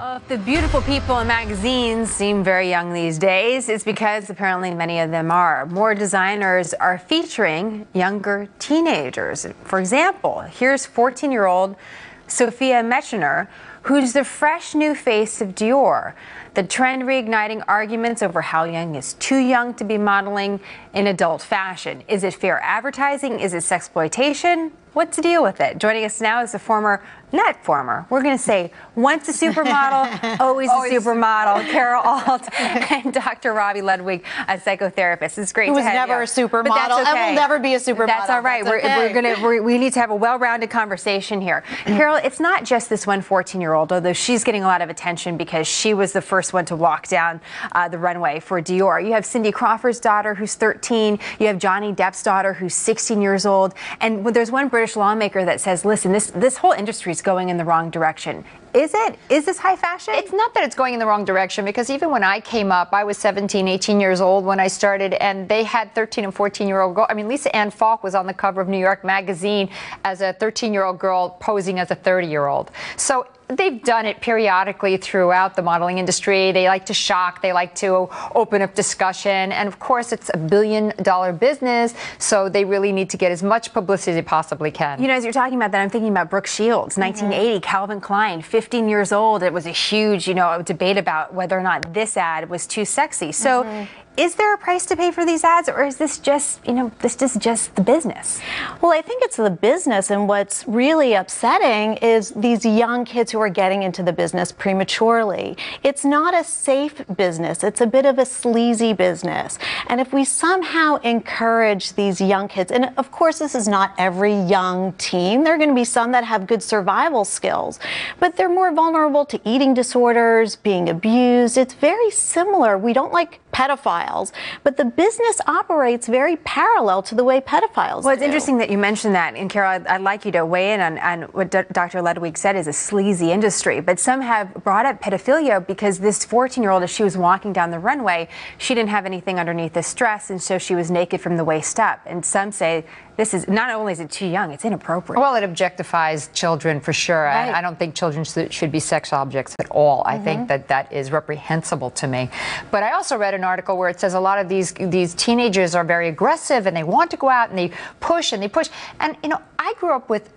If the beautiful people in magazines seem very young these days, it's because apparently many of them are. More designers are featuring younger teenagers. For example, here's 14-year-old Sophia Mechner, who's the fresh new face of Dior. The trend reigniting arguments over how young is too young to be modeling in adult fashion. Is it fair advertising? Is it sexploitation? What's the deal with it? Joining us now is a we're going to say once a supermodel, always a supermodel, Carol Alt and Dr. Robi Ludwig, a psychotherapist. It's great to have you. Who was never a supermodel and will never be a supermodel. That's all right. We need to have a well-rounded conversation here. Carol, it's not just this one 14-year-old, although she's getting a lot of attention because she was the first one to walk down the runway for Dior. You have Cindy Crawford's daughter, who's 13. You have Johnny Depp's daughter, who's 16 years old. And there's one British lawmaker that says, listen, this whole industry is going in the wrong direction. Is it? Is this high fashion? It's not that it's going in the wrong direction, because even when I came up, I was 17, 18 years old when I started, and they had 13 and 14-year-old girls. I mean, Lisa Ann Falk was on the cover of New York Magazine as a 13-year-old girl posing as a 30-year-old. So they've done it periodically throughout the modeling industry. They like to shock. They like to open up discussion. And of course, it's $1 billion business, so they really need to get as much publicity as they possibly can. You know, as you're talking about that, I'm thinking about Brooke Shields, 1980, Calvin Klein, 15 years old. It was a huge, debate about whether or not this ad was too sexy. So is there a price to pay for these ads, or is this just, this is just the business? Well, I think it's the business, and what's really upsetting is these young kids who are getting into the business prematurely. It's not a safe business. It's a bit of a sleazy business. And if we somehow encourage these young kids, and of course this is not every young teen, there are going to be some that have good survival skills, but they're more vulnerable to eating disorders, being abused. It's very similar. We don't like pedophiles, but the business operates very parallel to the way pedophiles Well, it's do. interesting that you mentioned that, and Carol, I'd like you to weigh in on what Dr. Ludwig said is a sleazy industry, but some have brought up pedophilia because this 14-year-old, as she was walking down the runway, she didn't have anything underneath this dress, and so she was naked from the waist up, and some say this is, not only is it too young, it's inappropriate. Well, it objectifies children for sure. Right. I don't think children should be sex objects at all. I think that is reprehensible to me. But I also read an article where it says a lot of these teenagers are very aggressive and they want to go out and they push and they push. And, I grew up with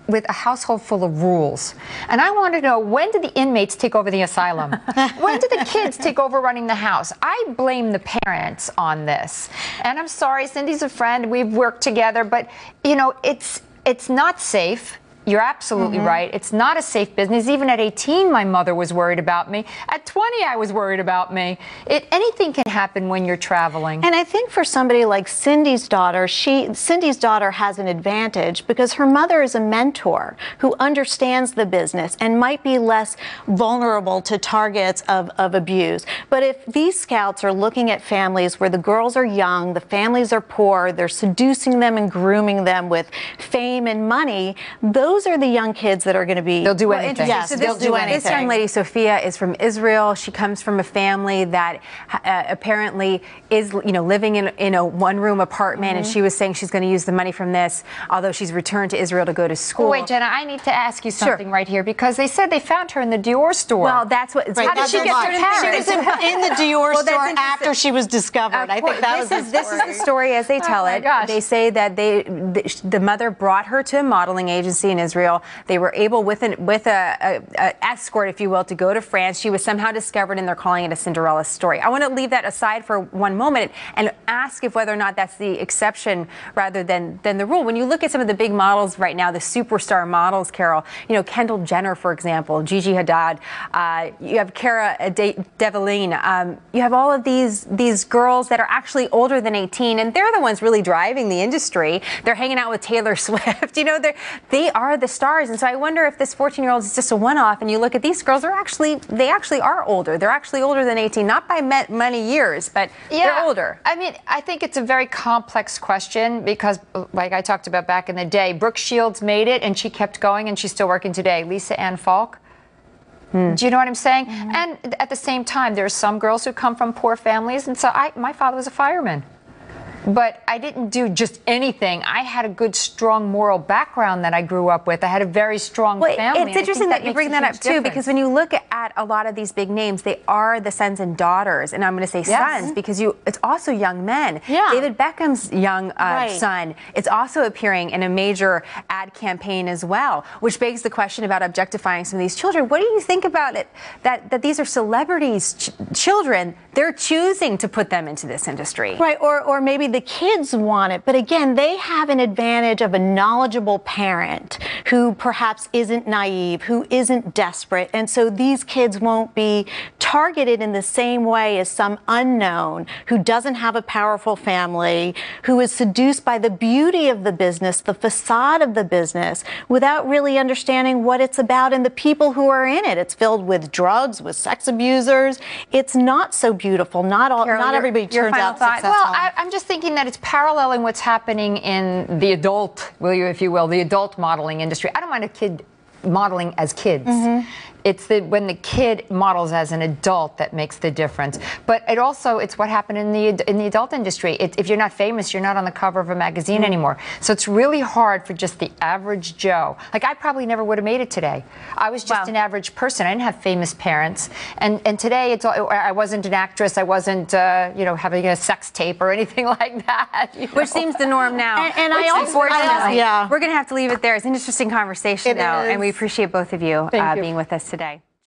a household full of rules. And I want to know, when did the inmates take over the asylum? When did the kids take over running the house? I blame the parents on this. And I'm sorry, Cindy's a friend, we've worked together, but it's not safe. You're absolutely right. It's not a safe business. Even at 18, my mother was worried about me. At 20, I was worried about me. Anything can happen when you're traveling. And I think for somebody like Cindy's daughter, Cindy's daughter has an advantage because her mother is a mentor who understands the business and might be less vulnerable to targets of abuse. But if these scouts are looking at families where the girls are young, the families are poor, they're seducing them and grooming them with fame and money, those are the young kids that are going to be... They'll do anything. Yes, so they'll do anything. This young lady, Sophia, is from Israel. She comes from a family that apparently is, living in a one-room apartment, and she was saying she's going to use the money from this, although she's returned to Israel to go to school. Oh, wait, Jenna, I need to ask you something right here, because they said they found her in the Dior store. Well, that's what... How did she get to Paris? She was in the Dior store after she was discovered. I think that was the story. This is the story as they tell it. Gosh. They say that the mother brought her to a modeling agency in Israel. They were able, with an escort, if you will, to go to France. She was somehow discovered, and they're calling it a Cinderella story. I want to leave that aside for one moment and ask if whether or not that's the exception rather than the rule. When you look at some of the big models right now, the superstar models, Carol, Kendall Jenner, for example, Gigi Hadid, you have Cara Delevingne, you have all of these girls that are actually older than 18, and they're the ones really driving the industry. They're hanging out with Taylor Swift. They are the stars. And so I wonder if this 14-year-old is just a one-off, and you look at these girls, they actually are older. They're actually older than 18, not by many years, but they're older. I mean, I think it's a very complex question because, like I talked about back in the day, Brooke Shields made it, and she kept going, and she's still working today. Lisa Ann Falk. Do you know what I'm saying? And at the same time, there are some girls who come from poor families, and so my father was a fireman. but I didn't do just anything. I had a good, strong moral background that I grew up with. I had a very strong family. It's interesting that you bring that up too, because when you look at a lot of these big names, they are the sons and daughters, and I'm going to say sons because it's also young men. Yeah. David Beckham's young son. It's also appearing in a major ad campaign as well, which begs the question about objectifying some of these children. What do you think about it? That these are celebrities, children. They're choosing to put them into this industry. Right, or maybe the kids want it. But again, they have an advantage of a knowledgeable parent who perhaps isn't naive, who isn't desperate. And so these kids won't be targeted in the same way as some unknown who doesn't have a powerful family, who is seduced by the beauty of the business, the facade of the business, without really understanding what it's about and the people who are in it. It's filled with drugs, with sex abusers. It's not so beautiful. Not everybody turns out successful. Well, I'm just thinking that it's paralleling what's happening in the adult, if you will, the adult modeling industry. I don't mind a kid modeling as kids. It's when the kid models as an adult that makes the difference. But it's what happened in the adult industry. If you're not famous, you're not on the cover of a magazine anymore. So it's really hard for just the average Joe. Like, I probably never would have made it today. I was just an average person. I didn't have famous parents. And today I wasn't an actress. I wasn't having a sex tape or anything like that. Which seems the norm now. And I also, we're going to have to leave it there. It's an interesting conversation, though, and we appreciate both of you being with us today.